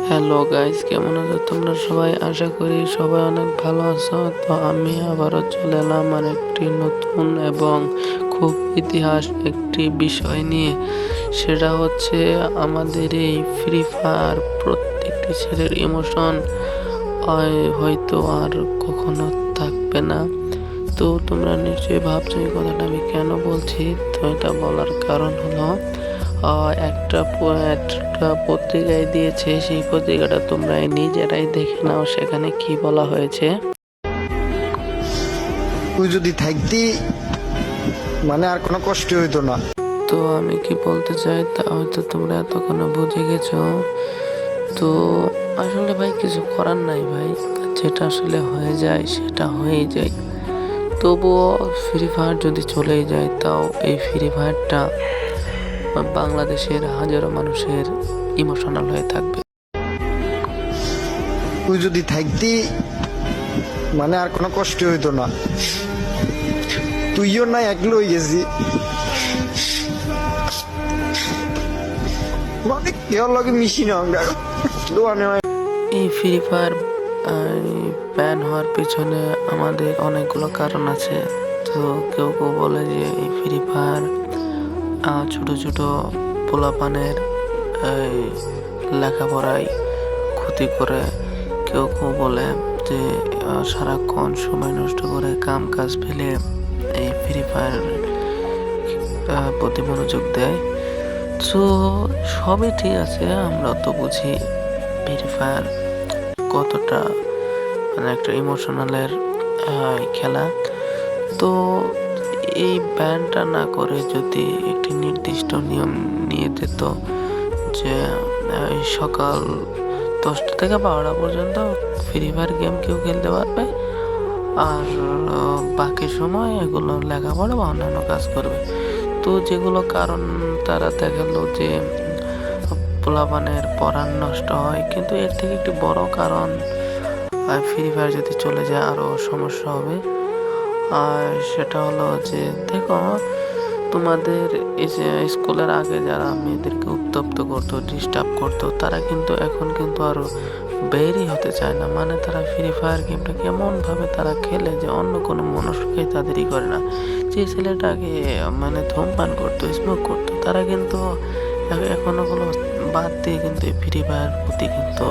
Hello guys, কেমন আছো তোমরা সবাই? আশা করি সবাই অনেক ভালো আছো। তো আমি আবারও চলে এলাম আর একটি নতুন এবং খুব ইতিহাস একটি বিষয় নিয়ে। সেটা হচ্ছে আমাদের এই ফ্রি ফায়ার প্রত্যেকটি ছেলের ইমোশন হয়তো আর কখনো থাকবে না। তো তোমরা নিশ্চয়ই ভাবছো এই কথাটা আমি কেন বলছি। তো এটা বলার কারণ হলো একটা পত্রিকায় দিয়েছে, সেই পত্রিকাটা তোমরা নিজেরাই দেখে নাও, সেখানে কি বলা হয়েছে। তুই যদি থাকতি মানে আর কোনো কষ্ট হইতো না। তো আমি কি বলতে চাই তা হয়তো তোমরা এতক্ষণে বুঝে গেছো। তো আসলে ভাই কিছু করার নাই ভাই, যেটা আসলে হয়ে যায় সেটা হয়েই যায়। তবুও ফ্রি ফায়ার যদি চলেই যায়, তাও এই ফ্রি ফায়ারটা বাংলাদেশের হাজারো মানুষের ইমোশনাল হয়ে থাকবে। তুই যদি থাকতি মানে আর কোনো কষ্ট হইতো না। তুইও না একলো হয়ে গেছি, মানে কেউ লগে মিশি না। এই ফ্রি ফায়ার ব্যান হওয়ার পিছনে আমাদের অনেকগুলো কারণ আছে। তো কেউ কেউ বলে যে এই ফ্রি ফায়ার ছোট ছোট পোলাপানের এই লেখাপড়ায় ক্ষতি করে। কেউ কেউ বলে যে সারাক্ষণ সময় নষ্ট করে কাম কাজ ফেলে এই ফ্রি ফায়ার প্রতি মনোযোগ দেয়। তো সবই ঠিক আছে, আমরা তো বুঝি ফ্রি ফায়ার কতটা মানে একটা ইমোশনালের খেলা। তো এই ব্যানটা না করে যদি একটি নির্দিষ্ট নিয়ম নিয়ে দিত যে সকাল 10টা থেকে 12টা পর্যন্ত ফ্রি ফায়ার গেম কেউ খেলতে পারবে, আর বাকি সময় এগুলো লেখাপড়া বা অন্যান্য কাজ করবে। তো যেগুলো কারণ তারা দেখালো যে পোলাপানের পড়ার নষ্ট হয়, কিন্তু এর থেকে একটি বড় কারণ ফ্রি ফায়ার যদি চলে যায় আরও সমস্যা হবে। আর সেটা হলো যে দেখো, তোমাদের এই যে স্কুলের আগে যারা মেয়েদেরকে উত্তপ্ত করতো, ডিস্টার্ব করতো, তারা কিন্তু এখন কিন্তু আরো বেরই হতে চায় না। মানে তারা ফ্রি ফায়ার গেমটা কেমনভাবে তারা খেলে যে অন্য কোনো মনস্কই তাদেরই করে না। যে ছেলেটাকে মানে ধূমপান করতো, স্মোক করতো, তারা কিন্তু এখন ওগুলো বাদ দিয়ে কিন্তু এই ফ্রি ফায়ার প্রতি কিন্তু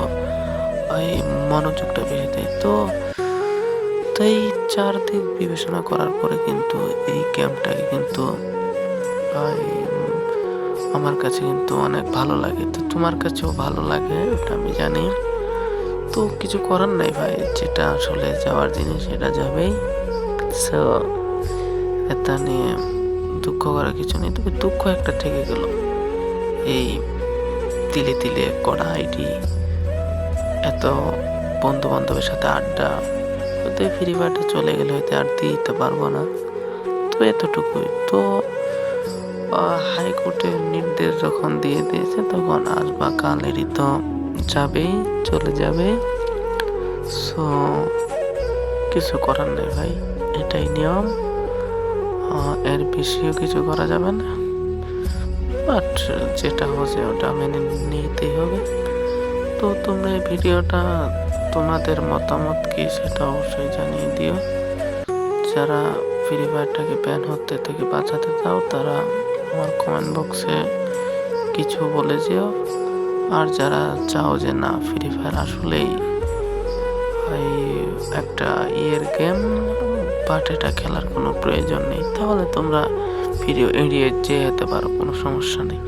এই মনোযোগটা বেশি দেয়। তো তাই চারদিক বিবেচনা করার পরে কিন্তু এই গেমটাকে কিন্তু আমার কাছে কিন্তু অনেক ভালো লাগে। তো তোমার কাছেও ভালো লাগে ওটা আমি জানি। তো কিছু করার নাই ভাই, যেটা আসলে যাওয়ার জিনিস সেটা যাবেই। সো এটা নিয়ে দুঃখ করার কিছু নেই। তবে দুঃখ একটা থেকে গেল, এই তিলে তিলে করা আইডি, এত বন্ধু বান্ধবের সাথে আড্ডা, হয়তো ফ্রি ফায়ারটা চলে গেলে হয়তো আর দিতে পারবো না। তো এতটুকুই। তো হাইকোর্টের নির্দেশ যখন দিয়ে দিয়েছে, তখন আজ বা কালেরই তো যাবেই, চলে যাবে। সো কিছু করার নেই ভাই, এটাই নিয়ম। এর বেশিও কিছু করা যাবে না, বাট যেটা হচ্ছে ওটা মেনে নিতেই হবে। তো তোমরা এই ভিডিওটা তোমাদের মতামত কি সেটা অবশ্যই জানিয়ে দিও। যারা ফ্রি ফায়ারটাকে ব্যান হতে থেকে বাঁচাতে চাও, তারা আমার কমেন্ট বক্সে কিছু বলে যেও। আর যারা চাও যে না, ফ্রি ফায়ার আসলেই একটা গেম, বাট এটা খেলার কোনো প্রয়োজন নেই, তাহলে তোমরা ভিডিও এড়িয়ে যেতে পারো, কোনো সমস্যা নেই।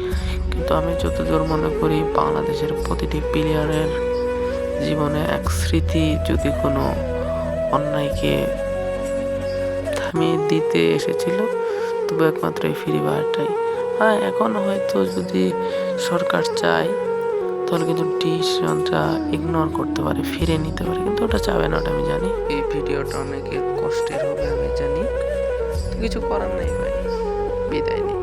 কিন্তু আমি যতদূর মনে করি, বাংলাদেশের প্রতিটি প্লেয়ারের জীবনে এক স্মৃতি যদি কোনো অন্যায়কে থামিয়ে দিতে এসেছিল, তবে একমাত্র এই ফ্রি ফায়ারটাই। হ্যাঁ, এখন হয়তো যদি সরকার চায় তাহলে কিন্তু ডিসিশনটা ইগনোর করতে পারে, ফিরে নিতে পারে, কিন্তু ওটা চাবে না, ওটা আমি জানি। এই ভিডিওটা অনেকের কষ্টের হবে আমি জানি, তো কিছু করার নাই ভাই, বিদায় নেই।